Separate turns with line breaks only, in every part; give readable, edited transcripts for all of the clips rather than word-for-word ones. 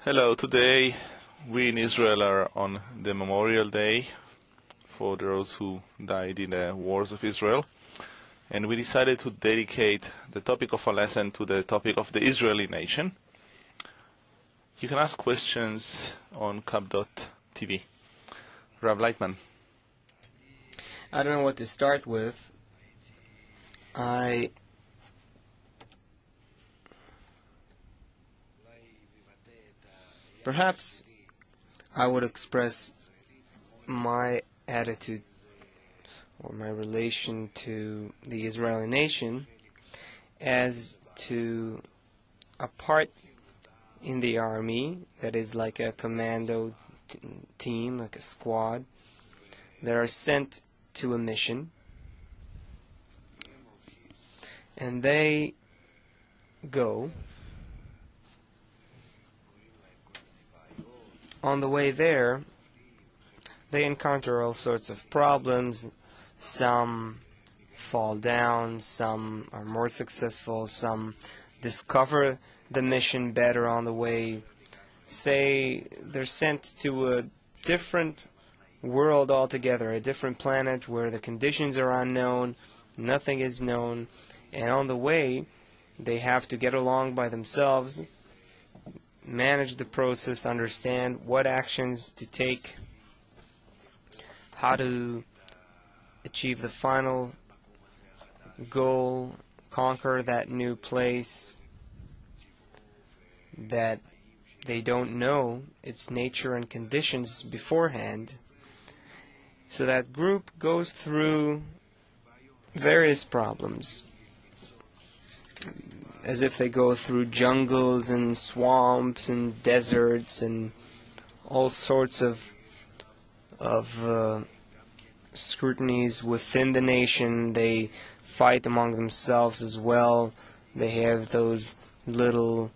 Hello, today we in Israel are on the Memorial Day for those who died in the wars of Israel, and we decided to dedicate the topic of our lesson to the topic of the Israeli nation. You can ask questions on Kab.tv. Rav Laitman.
I don't know what to start with. Perhaps I would express my attitude or my relation to the Israeli nation as to a part in the army that is like a commando team, like a squad, that are sent to a mission, and they go. On the way there, they encounter all sorts of problems. Some fall down, some are more successful, some discover the mission better on the way. Say they're sent to a different world altogether, a different planet where the conditions are unknown, nothing is known, and on the way they have to get along by themselves, manage the process, understand what actions to take, how to achieve the final goal, conquer that new place that they don't know its nature and conditions beforehand. So that group goes through various problems, as if they go through jungles and swamps and deserts and all sorts of scrutinies within the nation. They fight among themselves as well. They have those little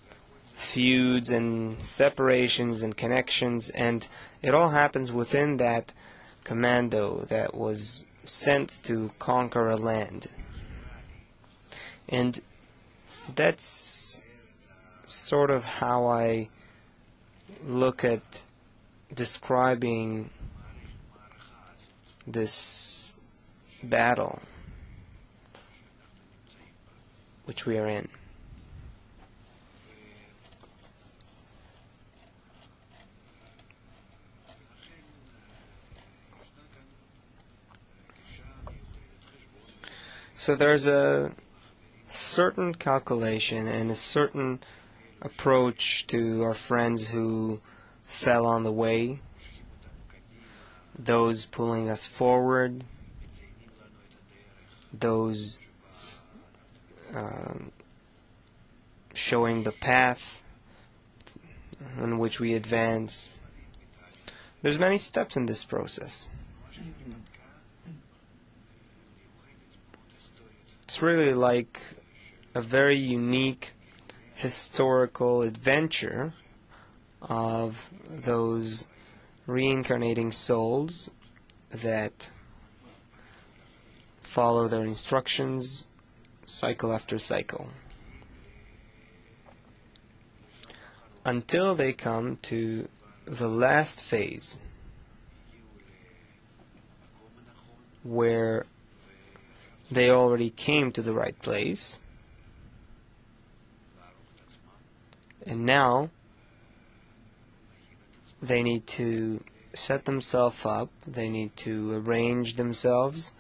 feuds and separations and connections, and it all happens within that commando that was sent to conquer a land. And that's sort of how I look at describing this battle which we are in. So there's a certain calculation and a certain approach to our friends who fell on the way, those pulling us forward, those showing the path on which we advance. There's many steps in this process. It's really like a very unique historical adventure of those reincarnating souls that follow their instructions cycle after cycle until they come to the last phase, where they already came to the right place, and now they need to set themselves up, they need to arrange themselves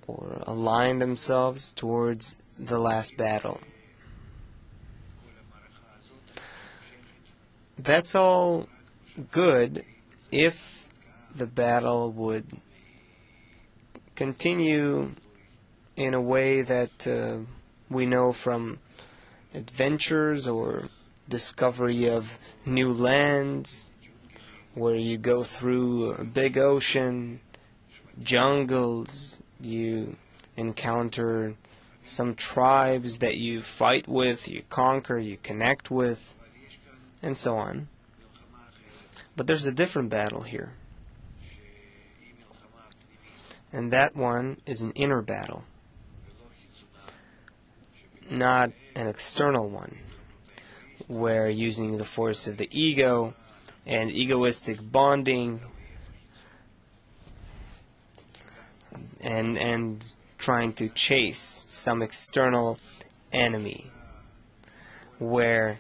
or align themselves towards the last battle. That's all good if the battle would continue in a way that we know from adventures or discovery of new lands, where you go through a big ocean, jungles, you encounter some tribes that you fight with, you conquer, you connect with, and so on. But there's a different battle here. And that one is an inner battle, not an external one. where using the force of the ego and egoistic bonding and trying to chase some external enemy, where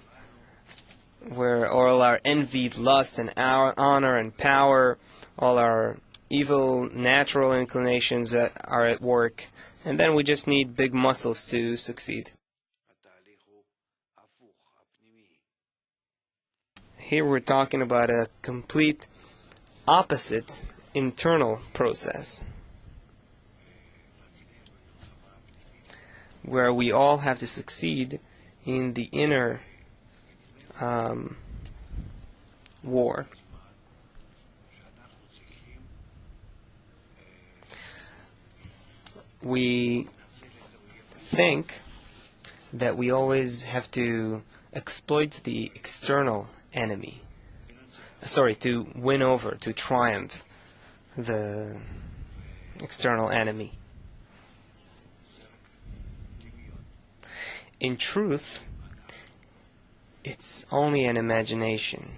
all our envied lust and our honor and power, all our evil natural inclinations that are at work, and then we just need big muscles to succeed. Here we're talking about a complete opposite internal process, where we all have to succeed in the inner war. We think that we always have to exploit the external enemy. To win over, to triumph the external enemy. In truth, it's only an imagination.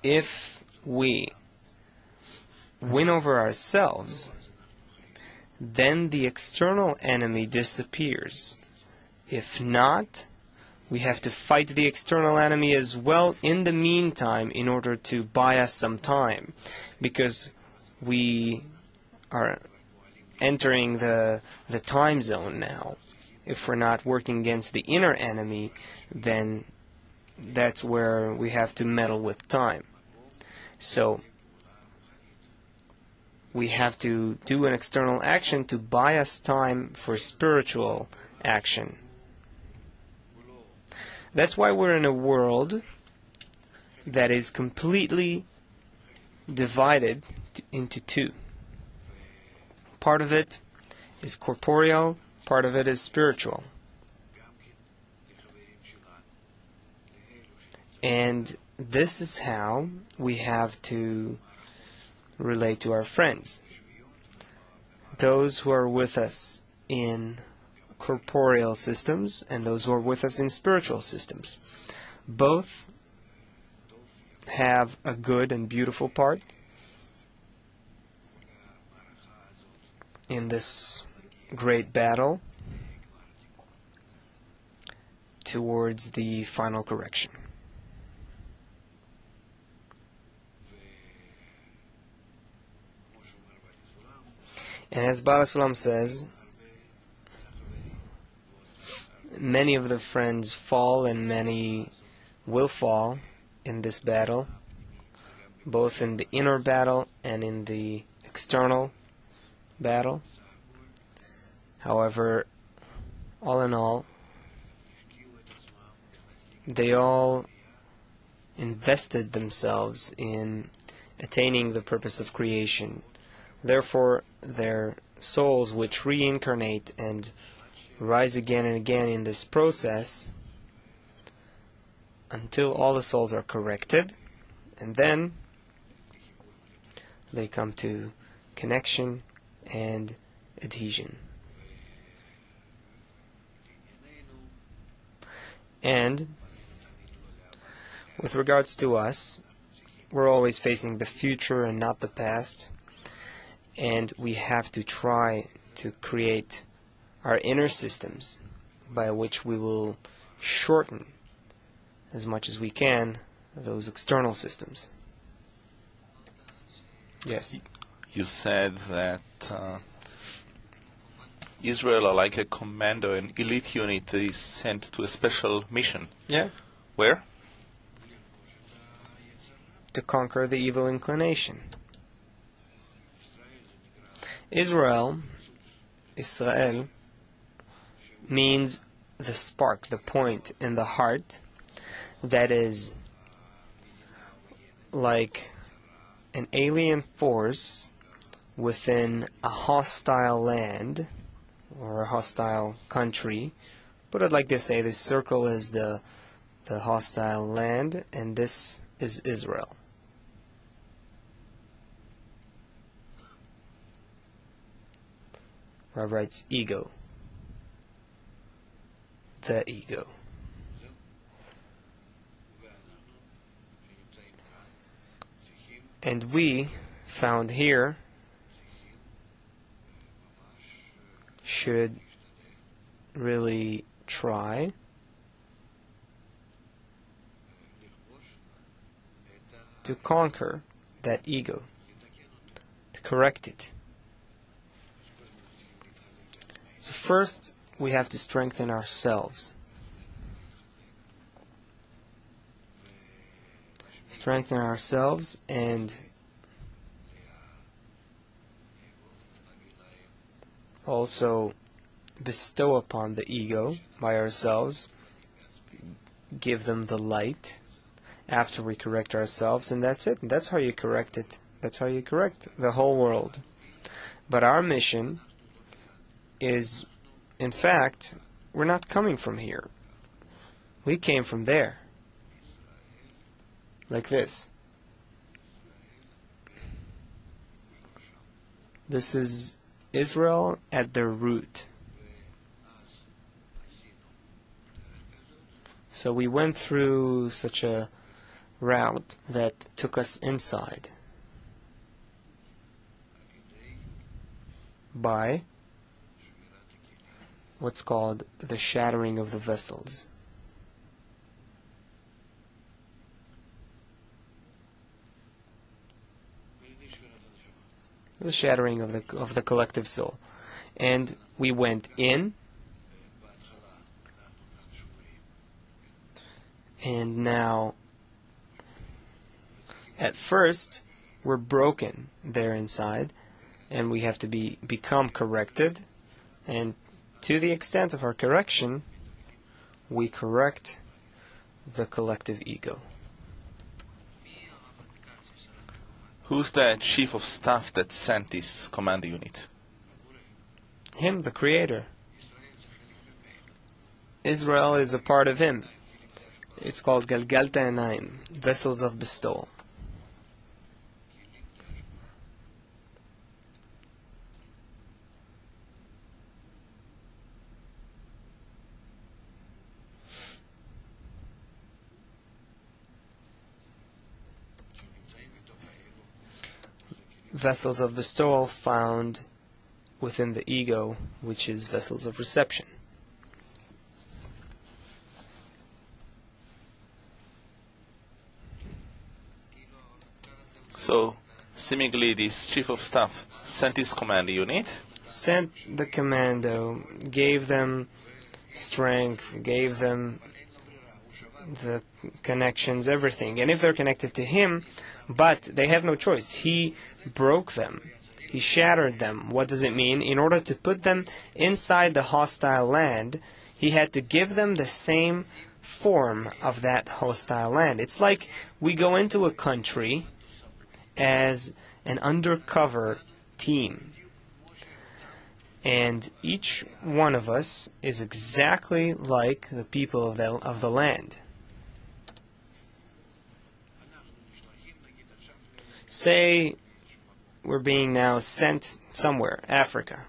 If we win over ourselves, then the external enemy disappears. If not, we have to fight the external enemy as well in the meantime in order to buy us some time, because we are entering the time zone now. If we're not working against the inner enemy, then that's where we have to meddle with time. So we have to do an external action to buy us time for spiritual action. That's why we're in a world that is completely divided into two. Part of it is corporeal, part of it is spiritual. And this is how we have to relate to our friends. Those who are with us in corporeal systems and those who are with us in spiritual systems. Both have a good and beautiful part in this great battle towards the final correction. And as Baal HaSulam says, many of the friends fall and many will fall in this battle, both in the inner battle and in the external battle. However, all in all, they all invested themselves in attaining the purpose of creation. Therefore, their souls, which reincarnate and rise again and again in this process until all the souls are corrected, and then they come to connection and adhesion. And with regards to us, we're always facing the future and not the past, and we have to try to create our inner systems by which we will shorten as much as we can those external systems. Yes?
You said that Israel are like a commando, an elite unit that is sent to a special mission.
Yeah.
Where?
To conquer the evil inclination. Israel means the spark, the point in the heart that is like an alien force within a hostile land or a hostile country. But I'd like to say this circle is the hostile land, and this is Israel. Rav writes ego. The ego. And we found here should really try to conquer that ego, to correct it. So first, we have to strengthen ourselves. Strengthen ourselves and also bestow upon the ego by ourselves, give them the light after we correct ourselves, and that's it. And that's how you correct it. That's how you correct the whole world. But our mission is, in fact, we're not coming from here. We came from there. Like this. This is Israel at their root. So we went through such a route that took us inside by what's called the shattering of the vessels. The shattering of the collective soul. And we went in, and now at first we're broken there inside, and we have to become corrected, and to the extent of our correction we correct the collective ego.
Who's the chief of staff that sent this command unit?
Him, the Creator. Israel is a part of Him. It's called Galgalta Enaim, vessels of bestowal. Vessels of bestowal found within the ego, which is vessels of reception.
So, seemingly this chief of staff sent his command unit.
Sent the commando, gave them strength, gave them the connections, everything. And if they're connected to him, but they have no choice. He broke them. He shattered them. What does it mean? In order to put them inside the hostile land, he had to give them the same form of that hostile land. It's like we go into a country as an undercover team. And each one of us is exactly like the people of the land. Say we're being now sent somewhere, Africa,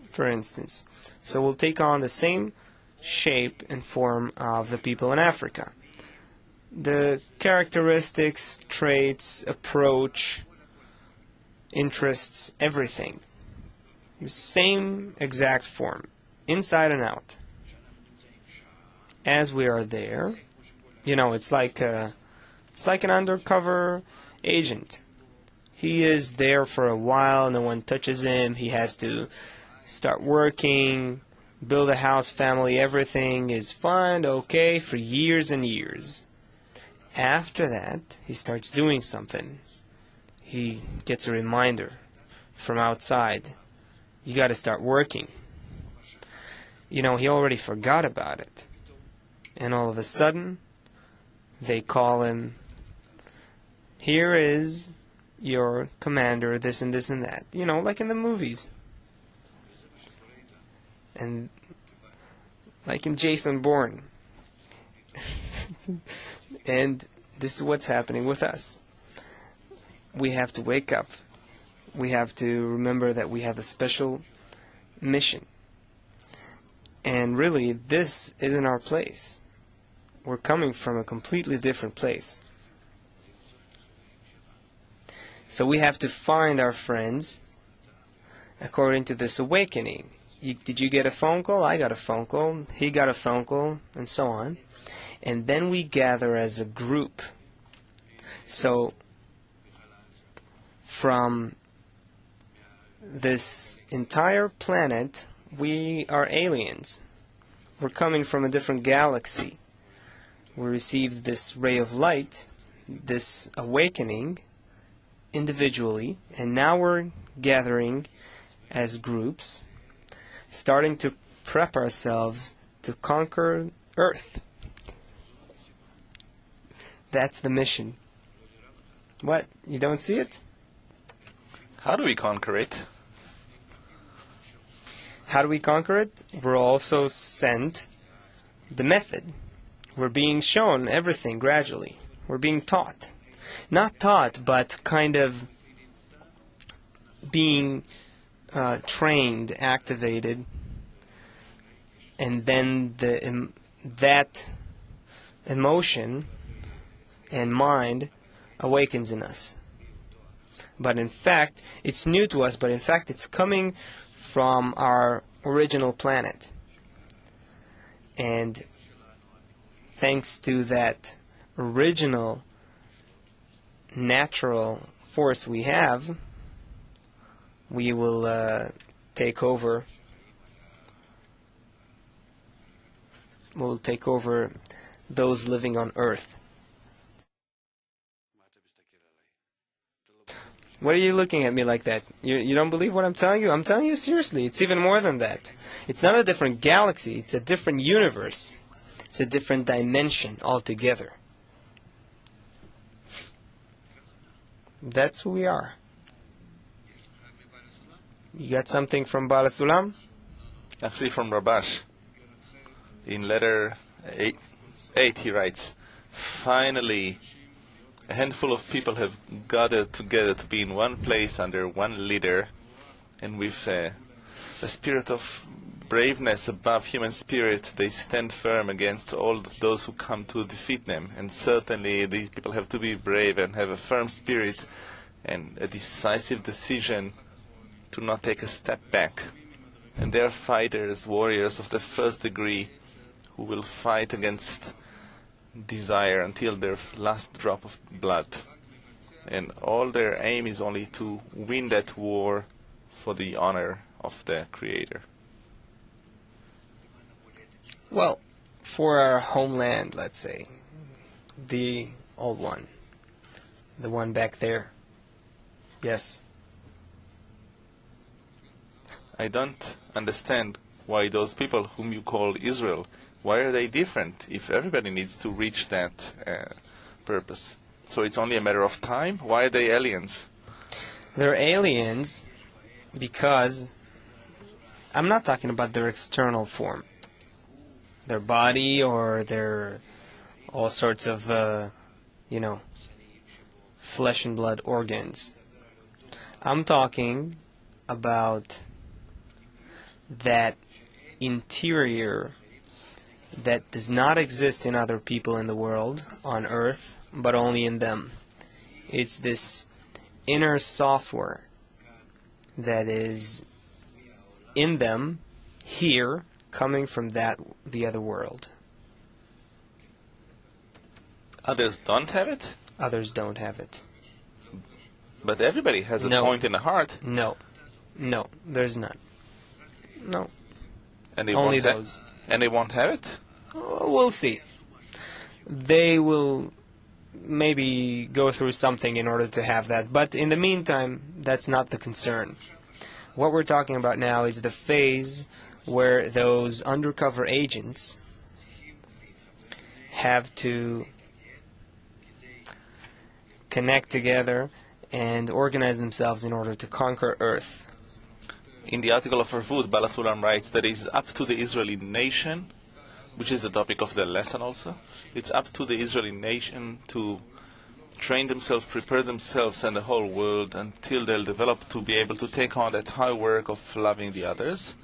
for instance. So we'll take on the same shape and form of the people in Africa. The characteristics, traits, approach, interests, everything. The same exact form, inside and out. As we are there, it's like an undercover agent. He is there for a while, no one touches him, he has to start working, build a house, family, everything is fine, okay, for years and years. After that, he starts doing something. He gets a reminder from outside. You got to start working. He already forgot about it. And all of a sudden, they call him, here is your commander, this and this and that. Like in the movies. And like in Jason Bourne. And this is what's happening with us. We have to wake up. We have to remember that we have a special mission. And really, this isn't our place. We're coming from a completely different place. So we have to find our friends according to this awakening. Did you get a phone call? I got a phone call. He got a phone call, and so on. And then we gather as a group. So from this entire planet, we are aliens. We're coming from a different galaxy. We received this ray of light, this awakening, individually, and now we're gathering as groups, starting to prep ourselves to conquer Earth. That's the mission. What? You don't see it?
How do we conquer it?
How do we conquer it? We're also sent the method. We're being shown everything gradually. We're being taught. Not taught, but kind of being trained, activated, and then that emotion and mind awakens in us. But in fact, it's new to us, but in fact it's coming from our original planet. And thanks to that original natural force we have, we will take over. We'll take over those living on Earth. What are you looking at me like that? You don't believe what I'm telling you? I'm telling you seriously. It's even more than that. It's not a different galaxy. It's a different universe. It's a different dimension altogether. That's who we are. You got something from Bala Sulam?
Actually from Rabash. In letter 8 he writes, "Finally, a handful of people have gathered together to be in one place under one leader, and with a spirit of braveness above human spirit, they stand firm against all those who come to defeat them. And certainly these people have to be brave and have a firm spirit and a decisive decision to not take a step back. And they are fighters, warriors of the first degree, who will fight against desire until their last drop of blood. And all their aim is only to win that war for the honor of the Creator."
Well, for our homeland, let's say, the old one, the one back there. Yes.
I don't understand why those people whom you call Israel, why are they different if everybody needs to reach that purpose? So it's only a matter of time? Why are they aliens?
They're aliens because I'm not talking about their external form, their body or their all sorts of, flesh and blood organs. I'm talking about that interior that does not exist in other people in the world, on Earth, but only in them. It's this inner software that is in them, here, coming from the other world.
Others don't have it?
Others don't have it.
But everybody has a point in the heart.
No, there's none. No.
And they
only
won't
those.
And they won't have it?
We'll see. They will maybe go through something in order to have that, but in the meantime, that's not the concern. What we're talking about now is the phase where those undercover agents have to connect together and organize themselves in order to conquer Earth.
In the article of Arvud, Bala Sulam writes that it is up to the Israeli nation, which is the topic of the lesson also, it's up to the Israeli nation to train themselves, prepare themselves and the whole world until they'll develop to be able to take on that high work of loving the others,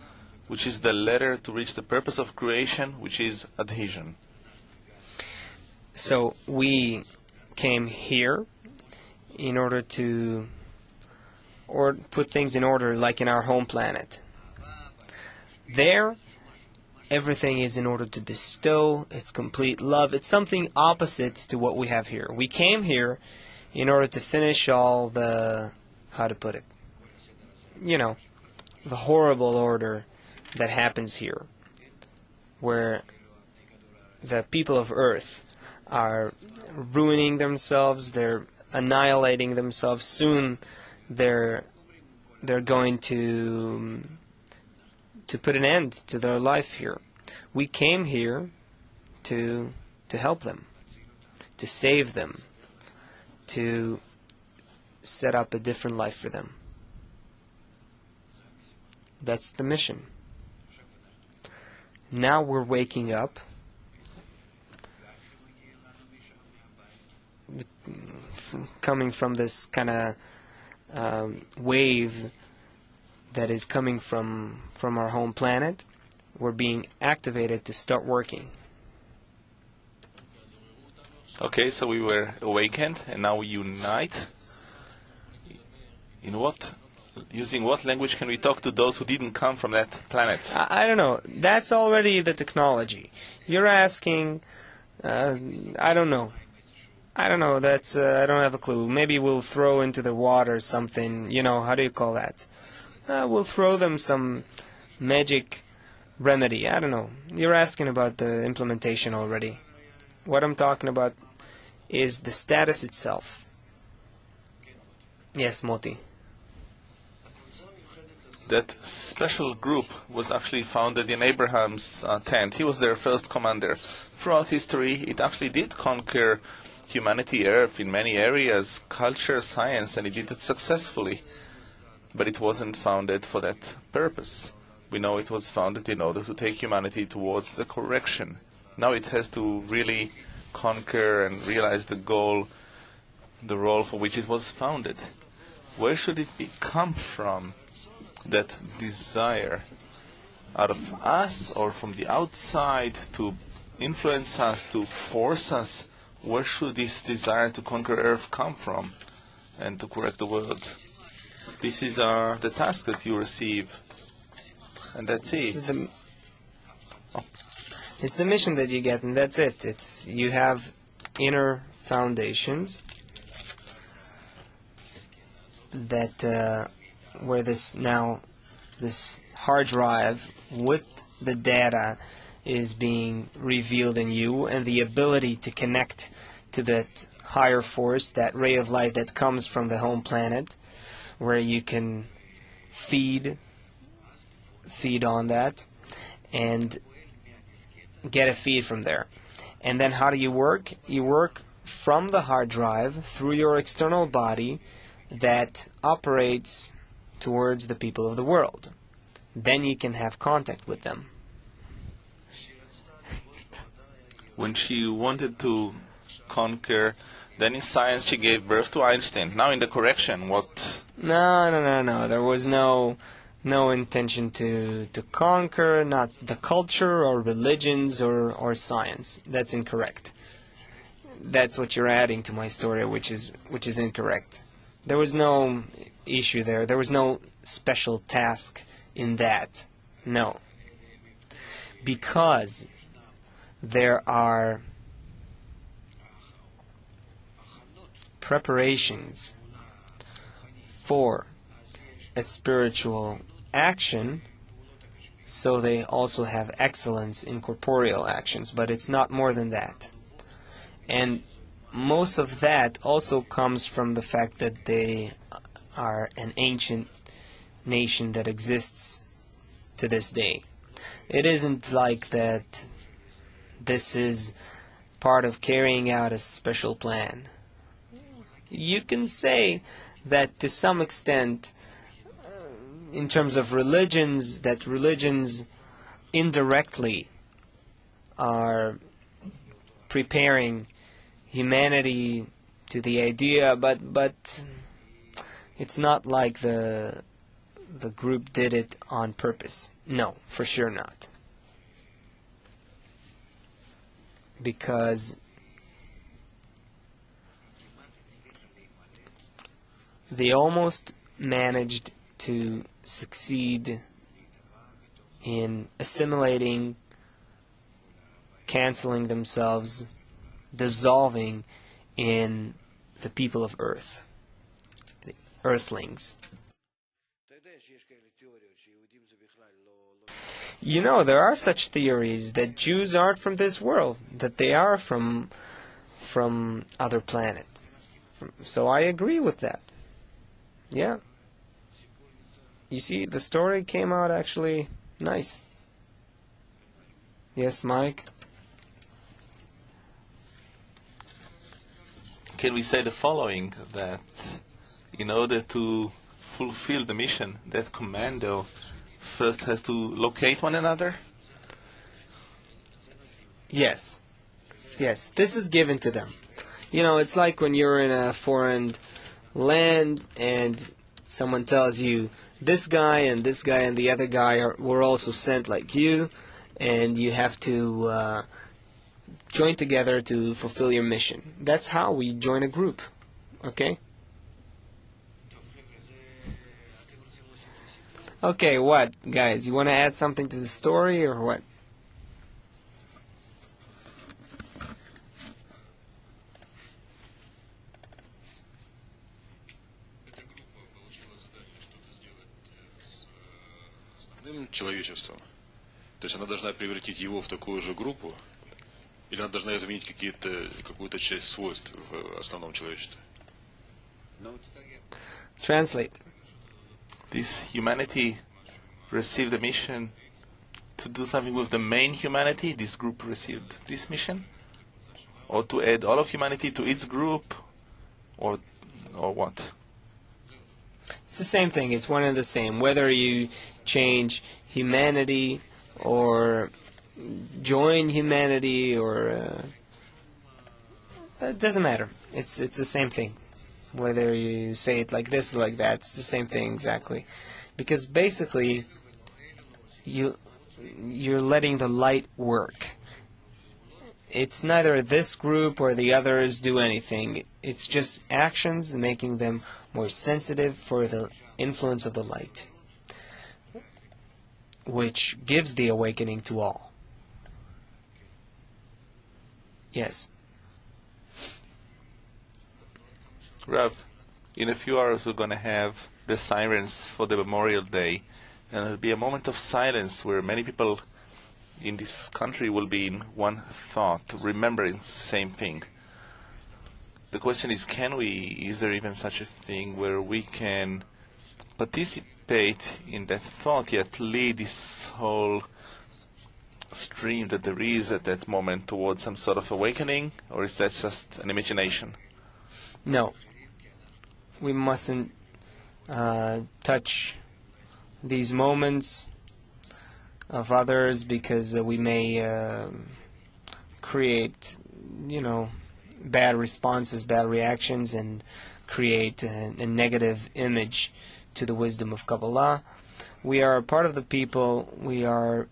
which is the ladder to reach the purpose of creation, which is adhesion.
So we came here in order to or put things in order, like in our home planet. There, everything is in order to bestow. It's complete love. It's something opposite to what we have here. We came here in order to finish all the, how to put it, the horrible order that happens here, where the people of Earth are ruining themselves, they're annihilating themselves. Soon they're going to put an end to their life here. We came here to help them, to save them, to set up a different life for them. That's the mission. Now we're waking up, coming from this kind of wave that is coming from our home planet. We're being activated to start working.
Okay, so we were awakened and now we unite. Using what language can we talk to those who didn't come from that planet?
I don't know. That's already the technology. You're asking, I don't know. That's I don't have a clue. Maybe we'll throw into the water something, how do you call that? We'll throw them some magic remedy. I don't know. You're asking about the implementation already. What I'm talking about is the status itself. Yes, Moti.
That special group was actually founded in Abraham's tent. He was their first commander. Throughout history, it actually did conquer humanity, Earth, in many areas, culture, science, and it did it successfully. But it wasn't founded for that purpose. We know it was founded in order to take humanity towards the correction. Now it has to really conquer and realize the goal, the role for which it was founded. Where should it come from, that desire? Out of us or from the outside to influence us, to force us? Where should this desire to conquer Earth come from and to correct the world? This is the task that you receive, and that's it.
It's the mission that you get, and that's it. You have inner foundations that where this hard drive with the data is being revealed in you, and the ability to connect to that higher force, that ray of light that comes from the home planet, where you can feed on that and get a feed from there. And then how do you work? You work from the hard drive through your external body that operates towards the people of the world. Then you can have contact with them.
When she wanted to conquer, then in science she gave birth to Einstein. Now in the correction, what?
No. There was no intention to conquer, not the culture or religions or science. That's incorrect. That's what you're adding to my story, which is incorrect. There was no issue there. There was no special task in that. No. Because there are preparations for a spiritual action, so they also have excellence in corporeal actions, but it's not more than that. And most of that also comes from the fact that they are an ancient nation that exists to this day. It isn't like that this is part of carrying out a special plan. You can say that to some extent, in terms of religions, that religions indirectly are preparing humanity to the idea, but it's not like the group did it on purpose. No, for sure not. Because they almost managed to succeed in assimilating, canceling themselves, dissolving in the people of Earth, the Earthlings. You know, there are such theories that Jews aren't from this world, that they are from other planet. So I agree with that. Yeah. You see, the story came out actually nice. Yes, Mike?
Can we say the following, that in order to fulfill the mission, that commando first has to locate one another?
Yes. Yes, this is given to them. You know, it's like when you're in a foreign land and someone tells you, this guy and the other guy were also sent like you, and you have to join together to fulfill your mission. That's how we join a group. Okay? Okay, what, guys? You want to add something to the story, or what?
Человечеством. То есть она должна превратить его в такую же группу, или она должна изменить какую-то часть свойств в основном человечестве?
Translate.
This humanity received a mission to do something with the main humanity. This group received this mission, or to add all of humanity to its group, or what?
It's the same thing. It's one and the same. Whether you change humanity or join humanity, or it doesn't matter. It's the same thing. Whether you say it like this or like that, it's the same thing exactly. Because basically, you're letting the light work. It's neither this group or the others do anything. It's just actions making them more sensitive for the influence of the light, which gives the awakening to all. Yes.
Rav, in a few hours we're going to have the sirens for the Memorial Day, and it'll be a moment of silence where many people in this country will be in one thought, remembering the same thing. The question is, is there even such a thing where we can participate in that thought, yet lead this whole stream that there is at that moment towards some sort of awakening, or is that just an imagination?
No. We mustn't touch these moments of others, because we may create, bad responses, bad reactions, and create a negative image to the wisdom of Kabbalah. We are a part of the people. We are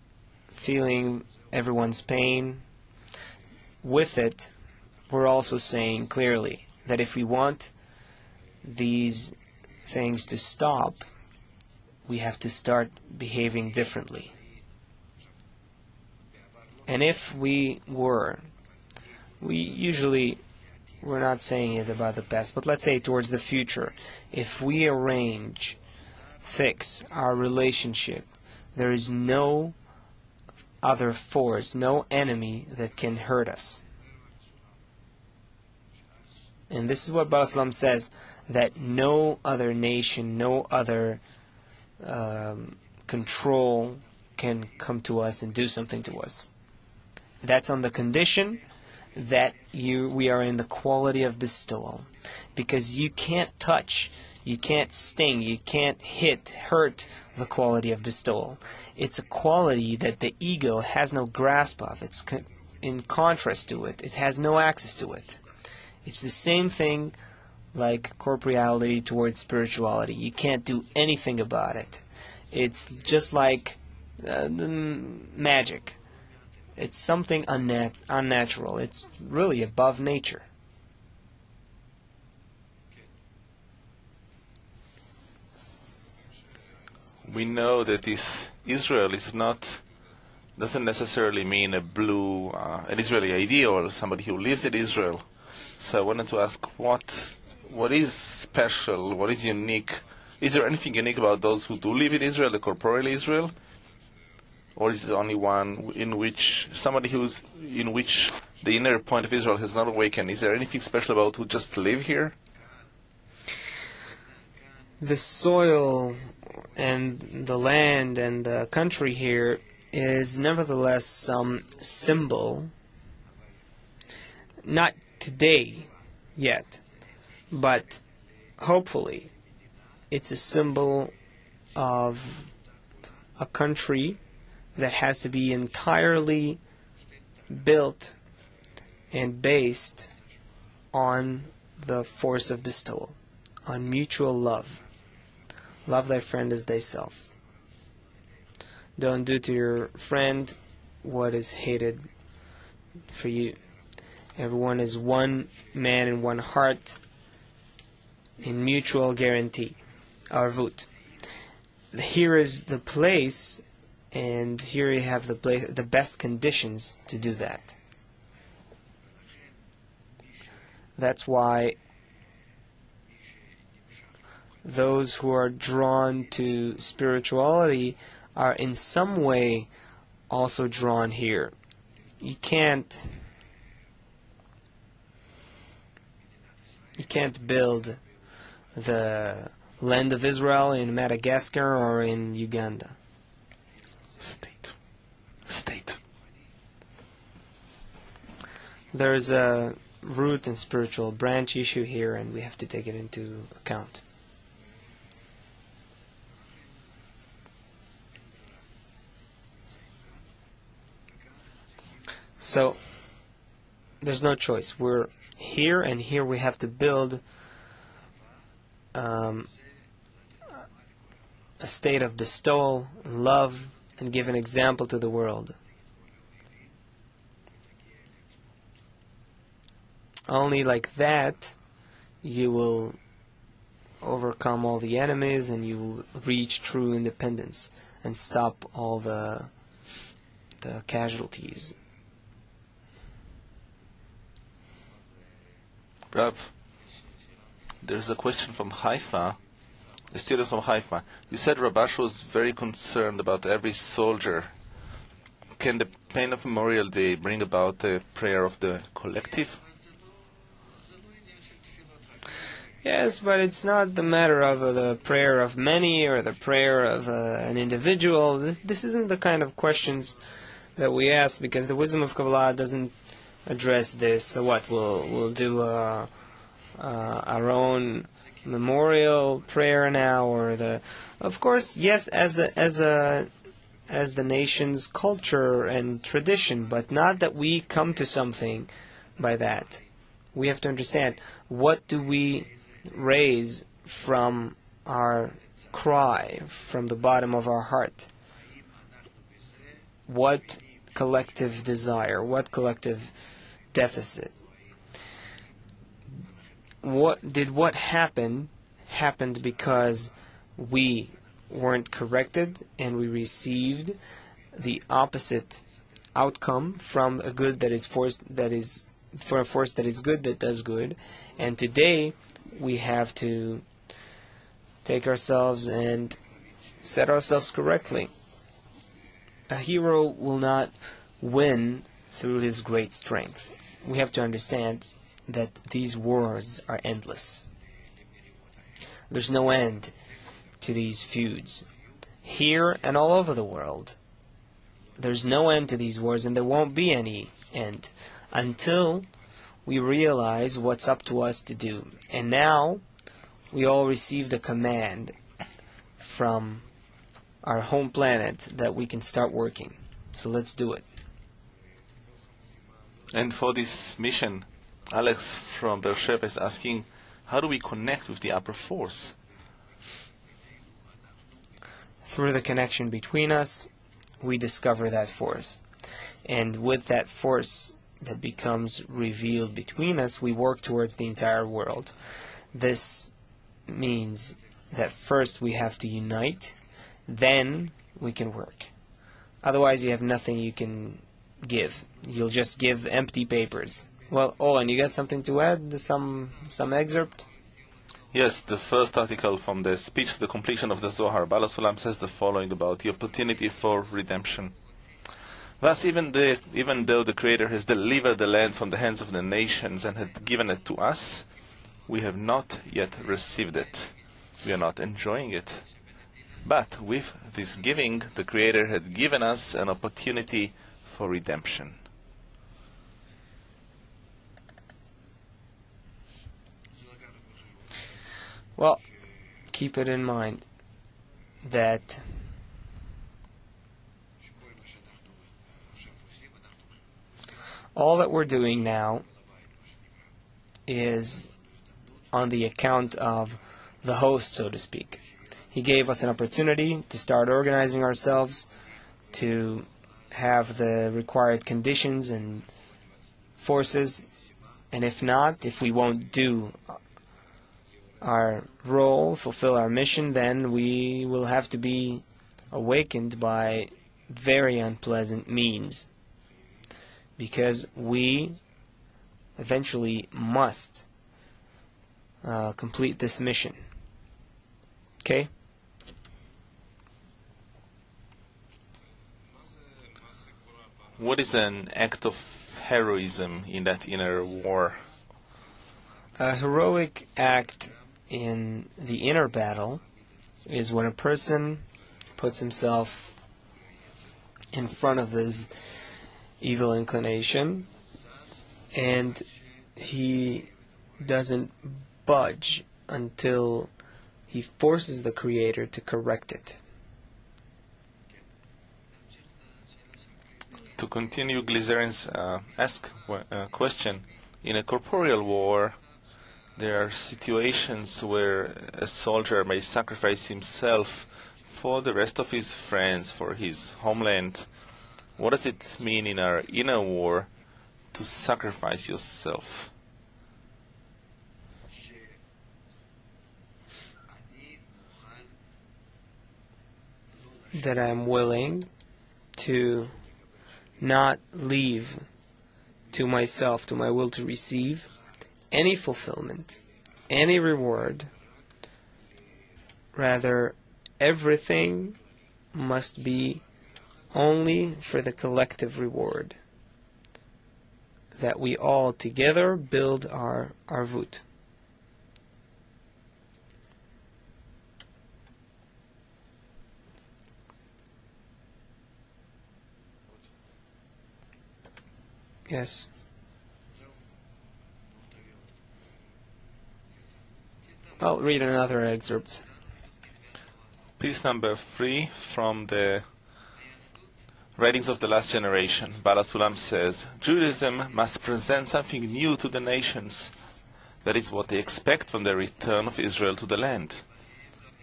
feeling everyone's pain. With it, we're also saying clearly that if we want these things to stop, we have to start behaving differently. And if we're not saying it about the past, but let's say towards the future, if we fix our relationship, there is no other force, no enemy that can hurt us. And this is what Baal Salam says, that no other nation, no other control can come to us and do something to us. That's on the condition that we are in the quality of bestowal. Because you can't touch, you can't sting, you can't hurt the quality of bestowal. It's a quality that the ego has no grasp of. It's in contrast to it. It has no access to it. It's the same thing like corporeality towards spirituality. You can't do anything about it. It's just like magic. It's something unnatural. It's really above nature.
we know that this Israel is not, doesn't necessarily mean an Israeli idea or somebody who lives in Israel. So I wanted to ask, what is special, what is unique? Is there anything unique about those who do live in Israel, the corporeal Israel? Or is it only one in which the inner point of Israel has not awakened? Is there anything special about who just live here?
The soil and the land and the country here is nevertheless some symbol, not today yet, but hopefully it's a symbol of a country that has to be entirely built and based on the force of bestowal, on mutual love. Love thy friend as thyself. Don't do to your friend what is hated for you. Everyone is one man and one heart in mutual guarantee, arvut. Here is the place, and here you have the best conditions to do that. That's why those who are drawn to spirituality are in some way also drawn here. You can't build the land of Israel in Madagascar or in Uganda.
State.
There's a root and spiritual branch issue here, and we have to take it into account. So, there's no choice. We're here, and here we have to build a state of bestowal, love, and give an example to the world. Only like that you will overcome all the enemies and you will reach true independence and stop all the casualties.
Rav, there's a question from Haifa, a student from Haifa. You said Rabash was very concerned about every soldier. Can the pain of Memorial Day bring about the prayer of the collective?
Yes, but it's not the matter of the prayer of many or the prayer of an individual. This isn't the kind of questions that we ask, because the wisdom of Kabbalah doesn't address this. So what, we'll do our own memorial prayer now, or of course, yes, as the nation's culture and tradition, but not that we come to something by that. We have to understand, what do we raise from our cry, from the bottom of our heart? What collective desire, what collective deficit? What happened because we weren't corrected and we received the opposite outcome from a good that is for a force that is good, that does good. And today we have to take ourselves and set ourselves correctly. A hero will not win through his great strength. We have to understand that these wars are endless. There's no end to these feuds, here and all over the world. There's no end to these wars, and there won't be any end until we realize what's up to us to do. And now we all received a command from our home planet that we can start working. So let's do it.
And for this mission, Alex from Beersheba is asking, how do we connect with the upper force?
Through the connection between us, we discover that force. And with that force that becomes revealed between us, we work towards the entire world. This means that first we have to unite then we can work. Otherwise, you have nothing you can give. You'll just give empty papers. Well, and you got something to add? Some excerpt?
Yes, the first article from the speech to the completion of the Zohar, Bala Sulam says the following about the opportunity for redemption. Thus, even though the Creator has delivered the land from the hands of the nations and had given it to us, we have not yet received it. We are not enjoying it. But with this giving, the Creator had given us an opportunity for redemption.
Well, keep it in mind that all that we're doing now is on the account of the host, so to speak. He gave us an opportunity to start organizing ourselves, to have the required conditions and forces, and if not, if we won't do our role, fulfill our mission, then we will have to be awakened by very unpleasant means, because we eventually must complete this mission. Okay?
What is an act of heroism in that inner war?
A heroic act in the inner battle is when a person puts himself in front of his evil inclination and he doesn't budge until he forces the Creator to correct it.
To continue Glycerin's question, in a corporeal war, there are situations where a soldier may sacrifice himself for the rest of his friends, for his homeland. What does it mean in our inner war to sacrifice yourself?
That I'm willing to not leave to myself, to my will to receive, any fulfillment, any reward. Rather, everything must be only for the collective reward, that we all together build our arvut. Yes. I'll read another excerpt.
Piece number 3 from the Writings of the Last Generation. Bala Sulam says, Judaism must present something new to the nations. That is what they expect from the return of Israel to the land.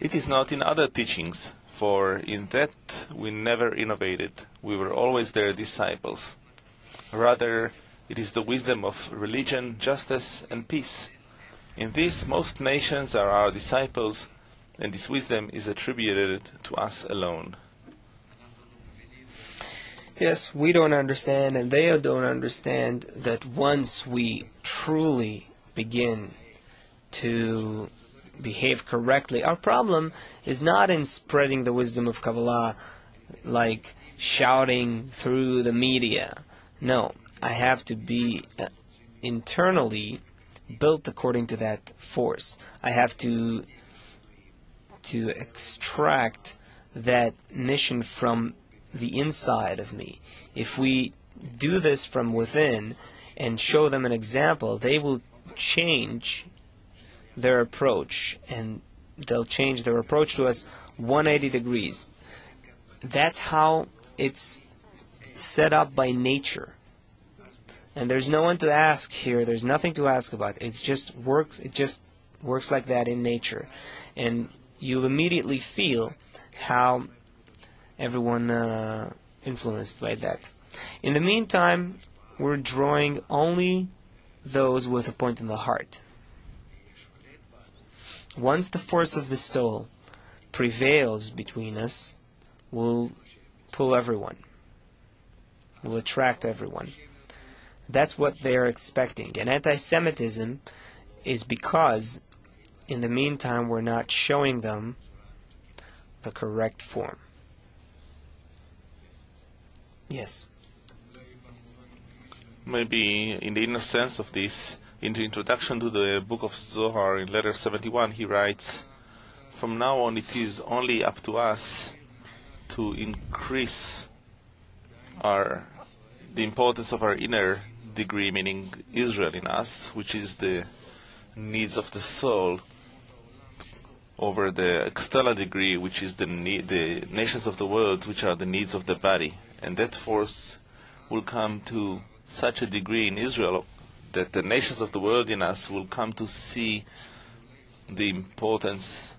It is not in other teachings, for in that we never innovated. We were always their disciples. Rather, it is the wisdom of religion, justice, and peace. In this, most nations are our disciples, and this wisdom is attributed to us alone.
Yes, we don't understand, and they don't understand that once we truly begin to behave correctly, our problem is not in spreading the wisdom of Kabbalah like shouting through the media. No, I have to be internally built according to that force. I have to extract that mission from the inside of me. If we do this from within and show them an example, they will change their approach, and they'll change their approach to us 180 degrees. That's how it's set up by nature. And there's no one to ask here. There's nothing to ask about. It just works like that in nature. And you'll immediately feel how everyone influenced by that. In the meantime, we're drawing only those with a point in the heart. Once the force of bestowal prevails between us will pull everyone, will attract everyone. That's what they're expecting. And anti-Semitism is because, in the meantime, we're not showing them the correct form. Yes?
Maybe in the inner sense of this, in the introduction to the book of Zohar, in letter 71, he writes, "From now on it is only up to us to increase the importance of our inner degree, meaning Israel in us, which is the needs of the soul, over the external degree, which is the nations of the world, which are the needs of the body. And that force will come to such a degree in Israel that the nations of the world in us will come to see the importance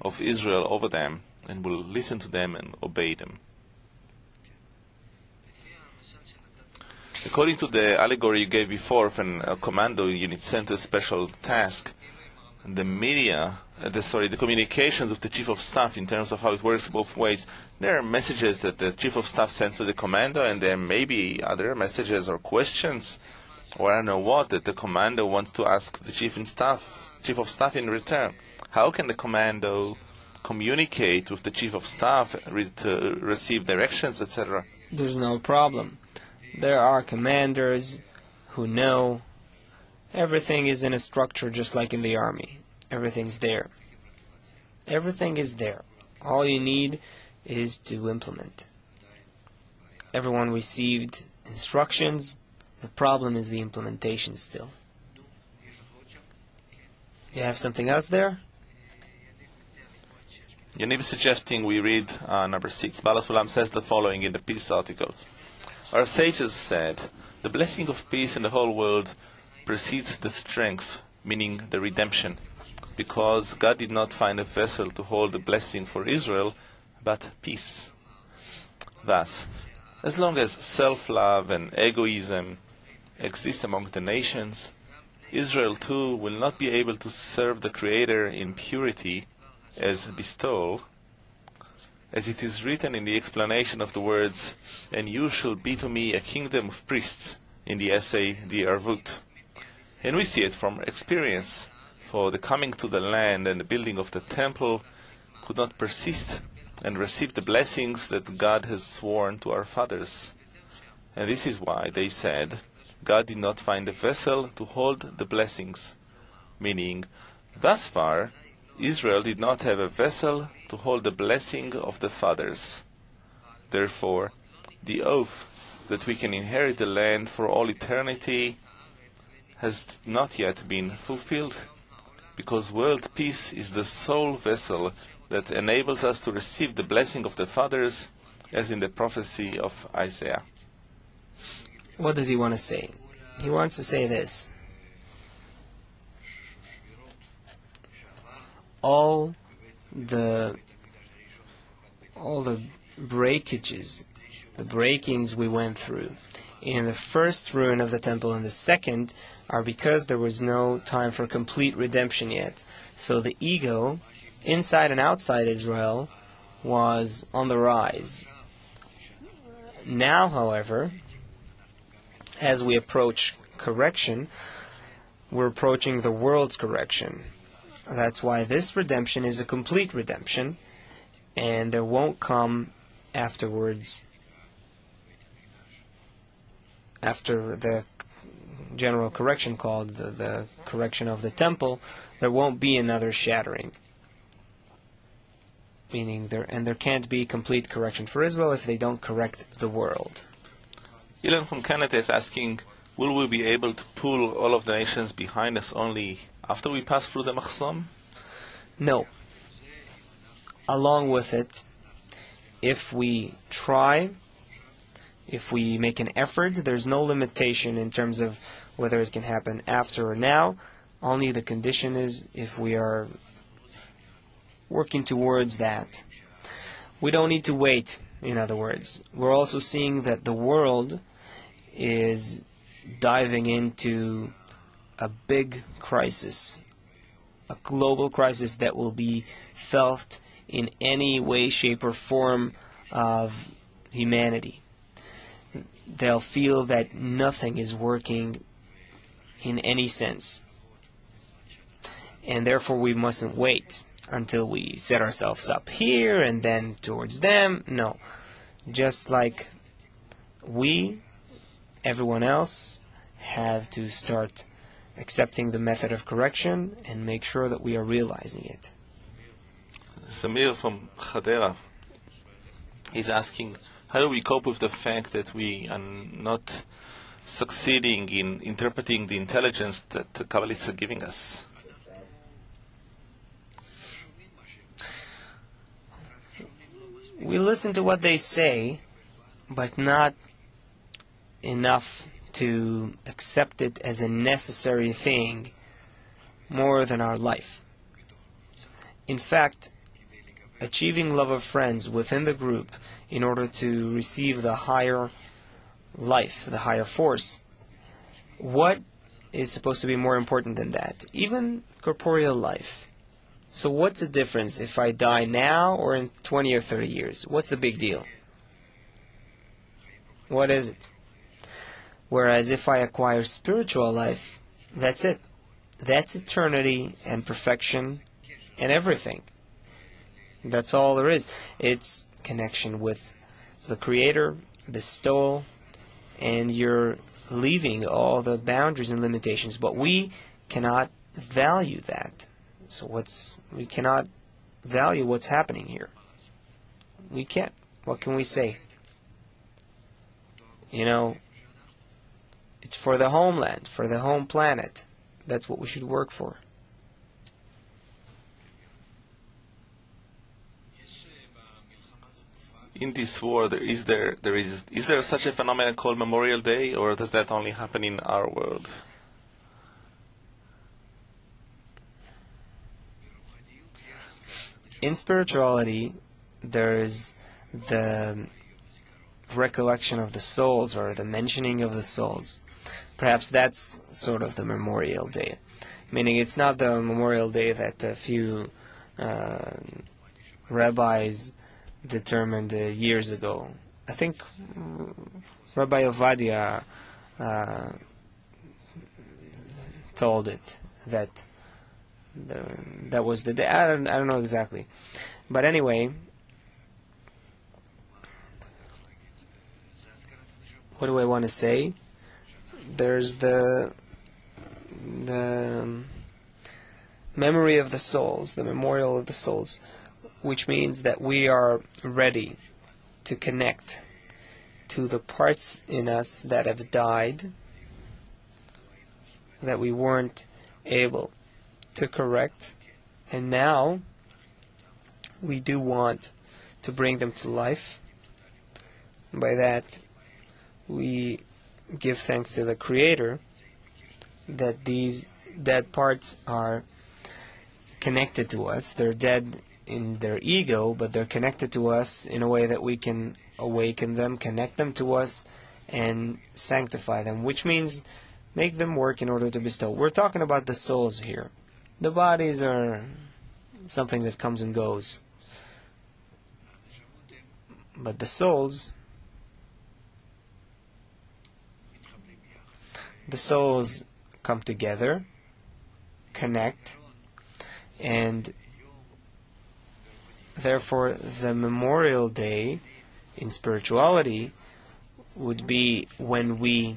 of Israel over them and will listen to them and obey them." According to the allegory you gave before of a commando unit sent to a special task, the communications with the chief of staff in terms of how it works both ways, there are messages that the chief of staff sends to the commando, and there may be other messages or questions, or I don't know what, that the commando wants to ask the chief of staff in return. How can the commando communicate with the chief of staff to receive directions, etc.?
There's no problem. There are commanders who know everything is in a structure just like in the army. Everything's there. Everything is there. All you need is to implement. Everyone received instructions. The problem is the implementation still. You have something else there?
Yaniv is suggesting we read number 6. Bala Sulam says the following in the peace article. Our sages said, "The blessing of peace in the whole world precedes the strength," meaning the redemption, because God did not find a vessel to hold the blessing for Israel, but peace. Thus, as long as self-love and egoism exist among the nations, Israel too will not be able to serve the Creator in purity as bestowal, as it is written in the explanation of the words, "And you shall be to me a kingdom of priests," in the essay The Arvut. And we see it from experience, for the coming to the land and the building of the temple could not persist and receive the blessings that God has sworn to our fathers. And this is why they said, God did not find a vessel to hold the blessings, meaning, thus far, Israel did not have a vessel to hold the blessing of the fathers. Therefore, the oath that we can inherit the land for all eternity has not yet been fulfilled, because world peace is the sole vessel that enables us to receive the blessing of the fathers, as in the prophecy of Isaiah.
What does he want to say? He wants to say this. All the breakages, the breakings we went through in the first ruin of the temple and the second are because there was no time for complete redemption yet. So the ego, inside and outside Israel, was on the rise. Now, however, as we approach correction, we're approaching the world's correction. That's why this redemption is a complete redemption, and there won't come afterwards, after the general correction called the correction of the temple, there won't be another shattering. Meaning there can't be complete correction for Israel if they don't correct the world.
Ilan from Canada is asking, will we be able to pull all of the nations behind us only after we pass through the Machzom?
No. Along with it, if we try, if we make an effort, there's no limitation in terms of whether it can happen after or now. Only the condition is if we are working towards that. We don't need to wait, in other words. We're also seeing that the world is diving into a big crisis, a global crisis that will be felt in any way, shape, or form of humanity. They'll feel that nothing is working in any sense. And therefore we mustn't wait until we set ourselves up here and then towards them. No. Just like we, everyone else, have to start accepting the method of correction and make sure that we are realizing it.
Samir from Hadera is asking, how do we cope with the fact that we are not succeeding in interpreting the intelligence that the Kabbalists are giving us?
We listen to what they say, but not enough to accept it as a necessary thing more than our life. In fact, achieving love of friends within the group in order to receive the higher life, the higher force, what is supposed to be more important than that? Even corporeal life. So what's the difference if I die now or in 20 or 30 years? What's the big deal? What is it? Whereas if I acquire spiritual life, that's it. That's eternity and perfection and everything. That's all there is. It's connection with the Creator, bestowal, and you're leaving all the boundaries and limitations. But we cannot value that. So we cannot value what's happening here. We can't. What can we say? You know, it's for the homeland, for the home planet. That's what we should work for.
In this war, is there such a phenomenon called Memorial Day, or does that only happen in our world?
In spirituality, there is the recollection of the souls, or the mentioning of the souls. Perhaps that's sort of the Memorial Day. Meaning it's not the Memorial Day that a few rabbis determined years ago. I think Rabbi Ovadia told it that that was the day. I don't know exactly, but anyway, what do I want to say? There's the memory of the souls, the memorial of the souls, which means that we are ready to connect to the parts in us that have died, that we weren't able to correct, and now we do want to bring them to life. By that, we give thanks to the Creator that these dead parts are connected to us. They're dead in their ego, but they're connected to us in a way that we can awaken them, connect them to us, and sanctify them, which means make them work in order to bestow. We're talking about the souls here. The bodies are something that comes and goes. But the souls come together, connect, and therefore the Memorial Day in spirituality would be when we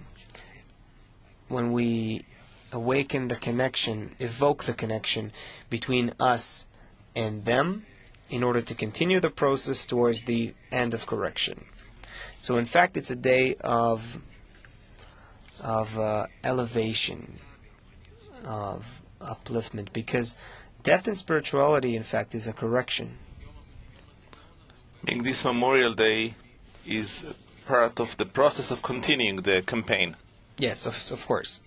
awaken the connection, evoke the connection between us and them in order to continue the process towards the end of correction. So in fact it's a day of elevation, of upliftment, because death in spirituality in fact is a correction.
Meaning this Memorial Day is part of the process of continuing the campaign.
Yes, of course.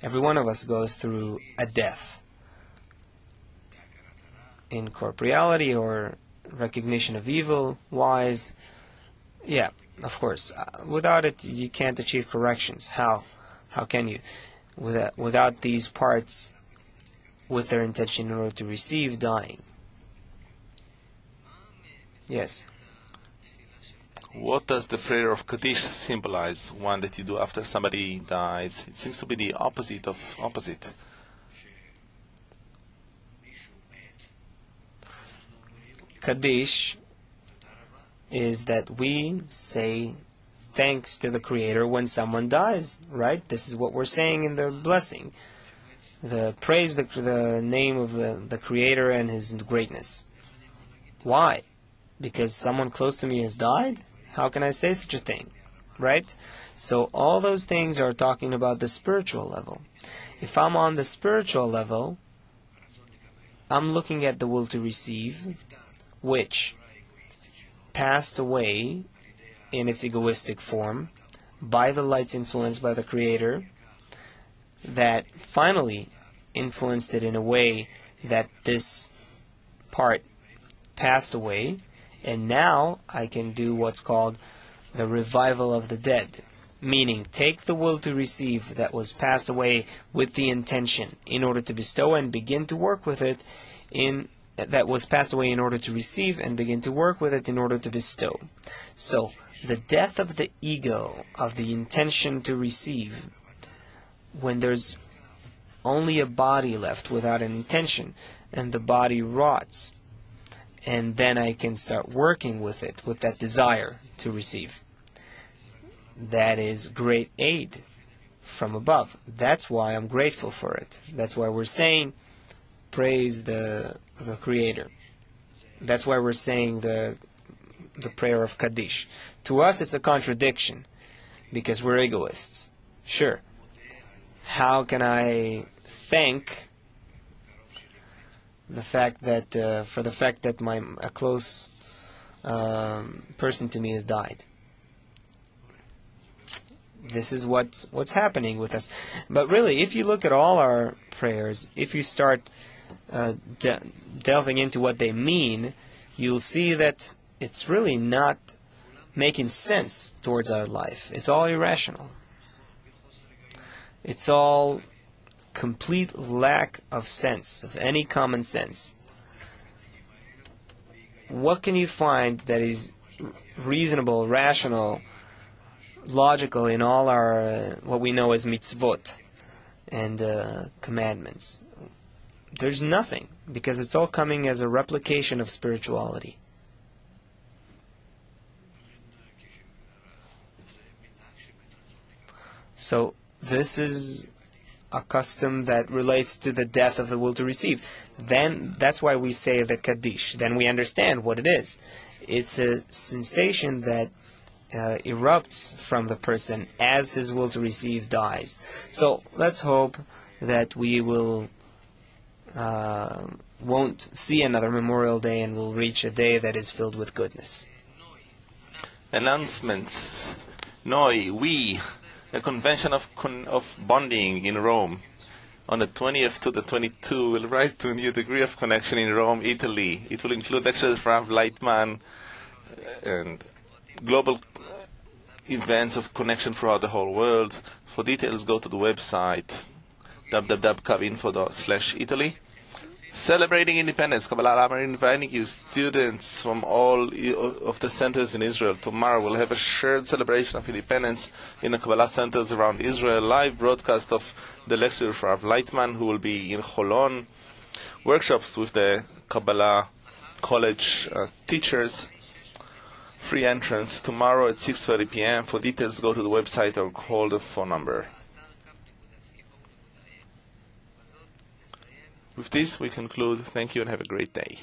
Every one of us goes through a death in corporeality or recognition of evil wise. Yeah, of course. Without it, you can't achieve corrections. How can you? Without these parts with their intention in order to receive dying. Yes.
What does the prayer of Kaddish symbolize? One that you do after somebody dies. It seems to be the opposite of opposite.
Kaddish is that we say thanks to the Creator when someone dies, right? This is what we're saying in the blessing. The praise the name of the Creator and His greatness. Why? Because someone close to me has died? How can I say such a thing? Right? So all those things are talking about the spiritual level. If I'm on the spiritual level, I'm looking at the will to receive, which passed away in its egoistic form by the light's influence by the Creator, that finally influenced it in a way that this part passed away, and now I can do what's called the revival of the dead, meaning take the will to receive that was passed away with the intention in order to bestow and begin to work with it that was passed away in order to receive and begin to work with it in order to bestow. So, the death of the ego, of the intention to receive, when there's only a body left without an intention, and the body rots, and then I can start working with it, with that desire to receive. That is great aid from above. That's why I'm grateful for it. That's why we're saying, praise the Creator. That's why we're saying the prayer of Kaddish. To us it's a contradiction, because we're egoists. Sure. How can I thank the fact that for the fact that a close person to me has died? This is what's happening with us. But really, if you look at all our prayers, if you start delving into what they mean, you'll see that it's really not making sense towards our life. It's all irrational. It's all complete lack of sense, of any common sense. What can you find that is reasonable, rational, logical in all our what we know as mitzvot and commandments? There's nothing, because it's all coming as a replication of spirituality. So this is a custom that relates to the death of the will to receive. Then that's why we say the Kaddish. Then we understand what it is. It's a sensation that erupts from the person as his will to receive dies. So let's hope that we won't see another Memorial Day and will reach a day that is filled with goodness.
Announcements. We, a convention of bonding in Rome, on the 20th to the 22nd, will rise to a new degree of connection in Rome, Italy. It will include lectures from Laitman and global events of connection throughout the whole world. For details, go to the website www.kavinfo./Italy. Celebrating Independence, Kabbalah Lamar inviting you, students from all of the centers in Israel. Tomorrow we'll have a shared celebration of independence in the Kabbalah centers around Israel. Live broadcast of the lecture of Rav Laitman, who will be in Holon. Workshops with the Kabbalah College teachers. Free entrance tomorrow at 6:30 p.m. For details, go to the website or call the phone number. With this, we conclude. Thank you and have a great day.